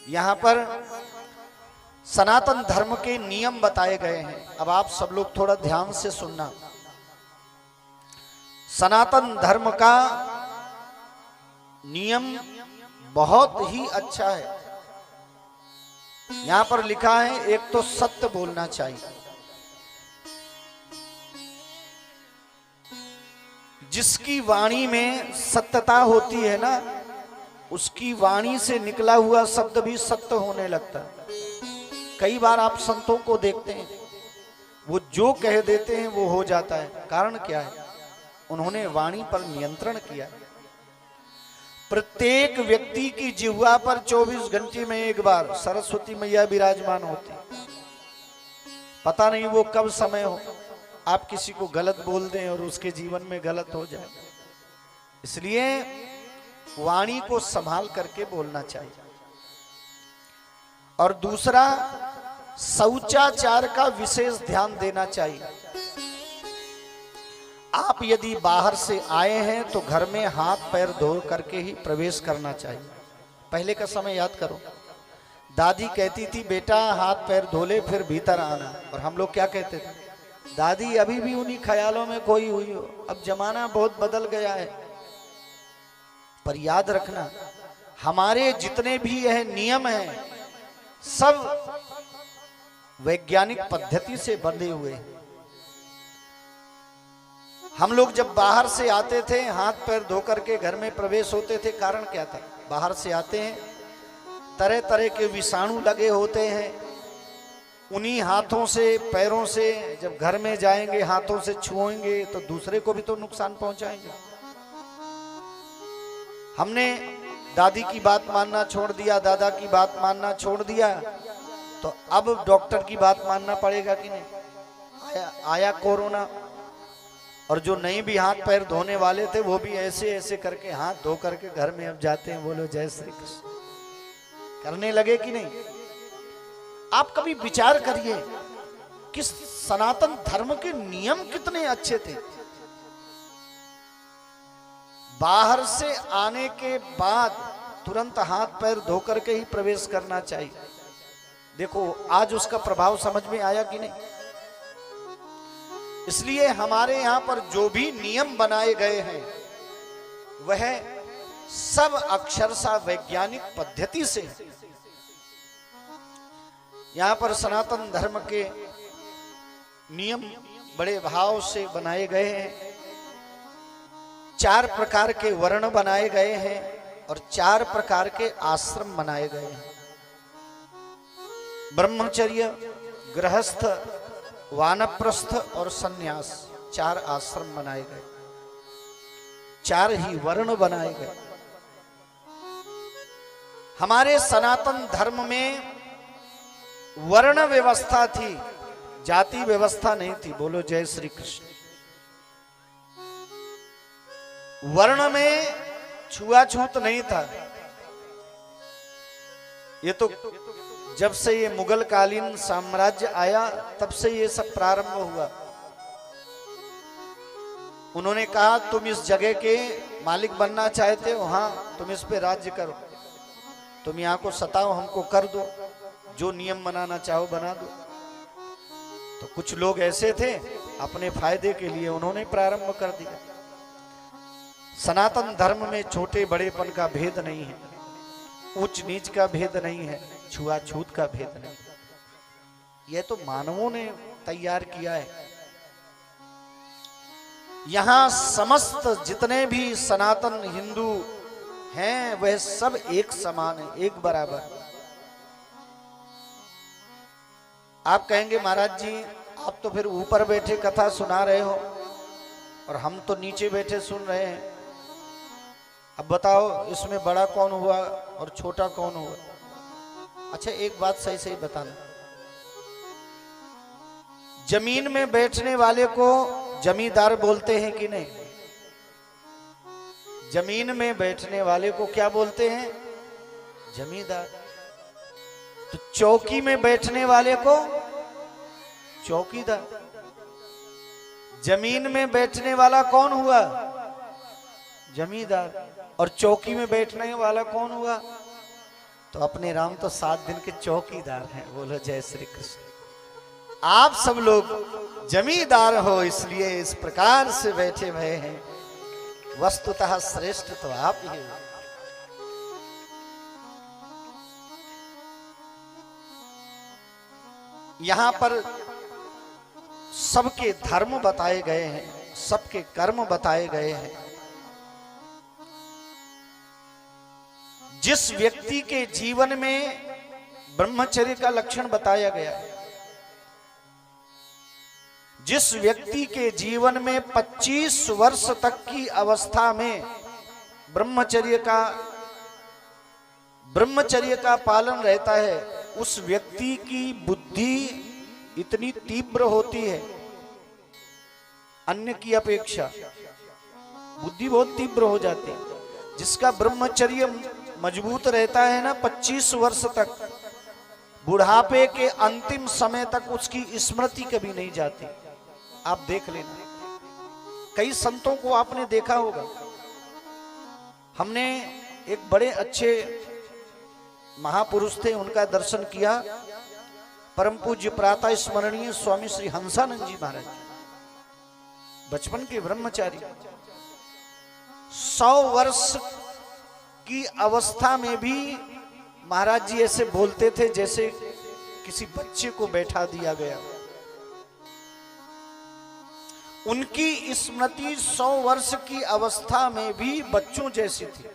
यहां पर सनातन धर्म के नियम बताए गए हैं। अब आप सब लोग थोड़ा ध्यान से सुनना। सनातन धर्म का नियम बहुत ही अच्छा है। यहां पर लिखा है, एक तो सत्य बोलना चाहिए। जिसकी वाणी में सत्यता होती है ना, उसकी वाणी से निकला हुआ शब्द भी सत्य होने लगता है। कई बार आप संतों को देखते हैं, वो जो कह देते हैं वो हो जाता है। कारण क्या है? उन्होंने वाणी पर नियंत्रण किया। प्रत्येक व्यक्ति की जिह्वा पर 24 घंटे में एक बार सरस्वती मैया विराजमान होती। पता नहीं वो कब समय हो, आप किसी को गलत बोल दें और उसके जीवन में गलत हो जाए। इसलिए वाणी को संभाल करके बोलना चाहिए। और दूसरा, शौचाचार का विशेष ध्यान देना चाहिए। आप यदि बाहर से आए हैं तो घर में हाथ पैर धो करके ही प्रवेश करना चाहिए। पहले का समय याद करो, दादी कहती थी बेटा हाथ पैर धो ले फिर भीतर आना, और हम लोग क्या कहते थे? दादी अभी भी उन्हीं ख्यालों में खोई हुई हो। अब जमाना बहुत बदल गया है। पर याद रखना, हमारे जितने भी यह नियम हैं सब वैज्ञानिक पद्धति से बंधे हुए हैं। हम लोग जब बाहर से आते थे हाथ पैर धो करके घर में प्रवेश होते थे। कारण क्या था? बाहर से आते हैं, तरह तरह के विषाणु लगे होते हैं। उन्हीं हाथों से पैरों से जब घर में जाएंगे, हाथों से छुएंगे तो दूसरे को भी तो नुकसान पहुंचाएंगे। हमने दादी की बात मानना छोड़ दिया, दादा की बात मानना छोड़ दिया, तो अब डॉक्टर की बात मानना पड़ेगा कि नहीं? आया कोरोना, और जो नहीं भी हाथ पैर धोने वाले थे वो भी ऐसे ऐसे करके हाथ धो करके घर में अब जाते हैं। बोलो जय श्री कृष्ण, करने लगे कि नहीं? आप कभी विचार करिए कि सनातन धर्म के नियम कितने अच्छे थे। बाहर से आने के बाद तुरंत हाथ पैर धो करके ही प्रवेश करना चाहिए। देखो आज उसका प्रभाव समझ में आया कि नहीं? इसलिए हमारे यहां पर जो भी नियम बनाए गए हैं वह सब अक्षरशः वैज्ञानिक पद्धति से है। यहां पर सनातन धर्म के नियम बड़े भाव से बनाए गए हैं। 4 प्रकार के वर्ण बनाए गए हैं और 4 प्रकार के आश्रम बनाए गए हैं। ब्रह्मचर्य, गृहस्थ, वानप्रस्थ और सन्यास, 4 आश्रम बनाए गए, 4 ही वर्ण बनाए गए। हमारे सनातन धर्म में वर्ण व्यवस्था थी, जाति व्यवस्था नहीं थी। बोलो जय श्री कृष्ण। वर्ण में छुआछूत नहीं था। ये तो जब से ये मुगल कालीन साम्राज्य आया तब से ये सब प्रारंभ हुआ। उन्होंने कहा तुम इस जगह के मालिक बनना चाहते हो, हाँ तुम इस पे राज्य करो, तुम यहाँ को सताओ, हमको कर दो, जो नियम बनाना चाहो बना दो। तो कुछ लोग ऐसे थे अपने फायदे के लिए उन्होंने प्रारंभ कर दिया। सनातन धर्म में छोटे बड़ेपन का भेद नहीं है, ऊंच नीच का भेद नहीं है, छुआछूत का भेद नहीं। यह तो मानवों ने तैयार किया है। यहां समस्त जितने भी सनातन हिंदू हैं वह सब एक समान है, एक बराबर। आप कहेंगे महाराज जी आप तो फिर ऊपर बैठे कथा सुना रहे हो और हम तो नीचे बैठे सुन रहे हैं। अब बताओ इसमें बड़ा कौन हुआ और छोटा कौन हुआ? अच्छा एक बात सही सही बताना, जमीन में बैठने वाले को जमींदार बोलते हैं कि नहीं? जमीन में बैठने वाले को क्या बोलते हैं? जमींदार। तो चौकी में बैठने वाले को चौकीदार। जमीन में बैठने वाला कौन हुआ? जमींदार। और चौकी में बैठने वाला कौन हुआ? तो अपने राम तो 7 दिन के चौकीदार हैं। बोलो जय श्री कृष्ण। आप सब लोग जमींदार हो, इसलिए इस प्रकार से बैठे हुए हैं। वस्तुतः श्रेष्ठ तो आप ही हो। यहां पर सबके धर्म बताए गए हैं, सबके कर्म बताए गए हैं। जिस व्यक्ति के जीवन में ब्रह्मचर्य का लक्षण बताया गया है, जिस व्यक्ति के जीवन में 25 वर्ष तक की अवस्था में ब्रह्मचर्य का पालन रहता है, उस व्यक्ति की बुद्धि इतनी तीव्र होती है, अन्य की अपेक्षा बुद्धि बहुत तीव्र हो जाती है। जिसका ब्रह्मचर्य मजबूत रहता है ना, 25 वर्ष तक, बुढ़ापे के अंतिम समय तक उसकी स्मृति कभी नहीं जाती। आप देख लेना, कई संतों को आपने देखा होगा। हमने एक बड़े अच्छे महापुरुष थे, उनका दर्शन किया, परम पूज्य प्रातः स्मरणीय स्वामी श्री हंसानंद जी महाराज, बचपन के ब्रह्मचारी। 100 वर्ष की अवस्था में भी महाराज जी ऐसे बोलते थे जैसे किसी बच्चे को बैठा दिया गया। उनकी स्मृति 100 वर्ष की अवस्था में भी बच्चों जैसी थी।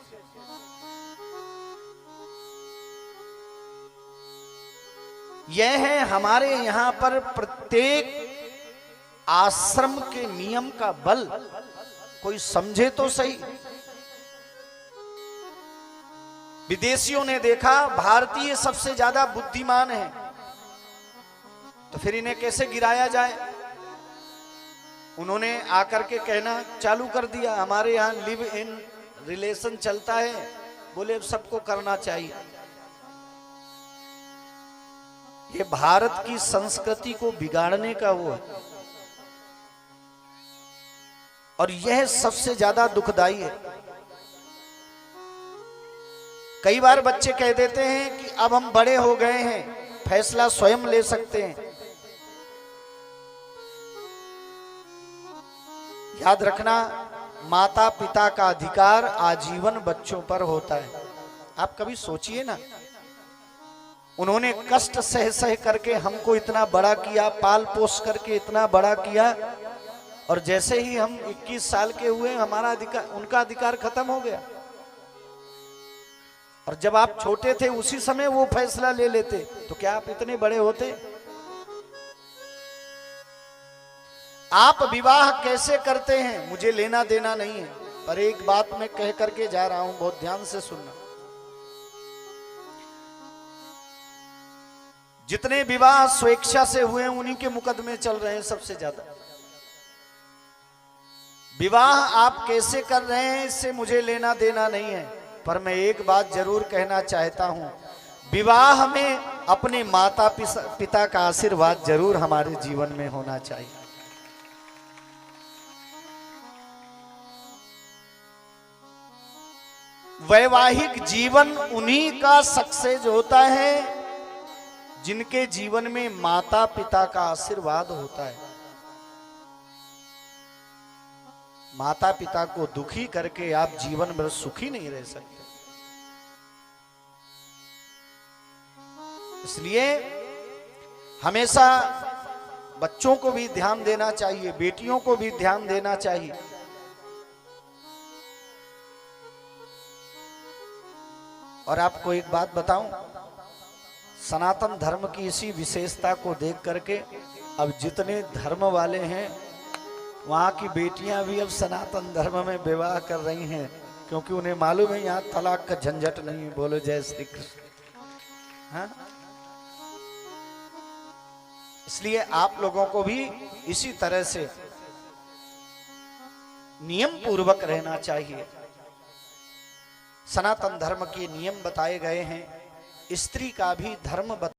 यह है हमारे यहां पर प्रत्येक आश्रम के नियम का बल। कोई समझे तो सही। विदेशियों ने देखा भारतीय सबसे ज्यादा बुद्धिमान है, तो फिर इन्हें कैसे गिराया जाए। उन्होंने आकर के कहना चालू कर दिया, हमारे यहां लिव इन रिलेशन चलता है, बोले सबको करना चाहिए। ये भारत की संस्कृति को बिगाड़ने का वो है, और यह सबसे ज्यादा दुखदाई है। कई बार बच्चे कह देते हैं कि अब हम बड़े हो गए हैं, फैसला स्वयं ले सकते हैं। याद रखना, माता पिता का अधिकार आजीवन बच्चों पर होता है। आप कभी सोचिए ना, उन्होंने कष्ट सह सह करके हमको इतना बड़ा किया, पाल पोस करके इतना बड़ा किया, और जैसे ही हम 21 साल के हुए हमारा अधिकार, उनका अधिकार खत्म हो गया। और जब आप छोटे थे उसी समय वो फैसला ले लेते, तो क्या आप इतने बड़े होते? आप विवाह कैसे करते हैं मुझे लेना देना नहीं है, पर एक बात मैं कह करके जा रहा हूं, बहुत ध्यान से सुनना। जितने विवाह स्वेच्छा से हुए उन्हीं के मुकदमे चल रहे हैं सबसे ज्यादा। विवाह आप कैसे कर रहे हैं इससे मुझे लेना देना नहीं है, पर मैं एक बात जरूर कहना चाहता हूं, विवाह में अपने माता पिता का आशीर्वाद जरूर हमारे जीवन में होना चाहिए। वैवाहिक जीवन उन्हीं का सक्सेस होता है जिनके जीवन में माता पिता का आशीर्वाद होता है। माता पिता को दुखी करके आप जीवन भर सुखी नहीं रह सकते। इसलिए हमेशा बच्चों को भी ध्यान देना चाहिए, बेटियों को भी ध्यान देना चाहिए। और आपको एक बात बताऊं, सनातन धर्म की इसी विशेषता को देख करके अब जितने धर्म वाले हैं वहां की बेटियां भी अब सनातन धर्म में विवाह कर रही हैं, क्योंकि उन्हें मालूम है यहाँ तलाक का झंझट नहीं है। बोलो जय श्री कृष्ण। हाँ, इसलिए आप लोगों को भी इसी तरह से नियम पूर्वक रहना चाहिए। सनातन धर्म के नियम बताए गए हैं, स्त्री का भी धर्म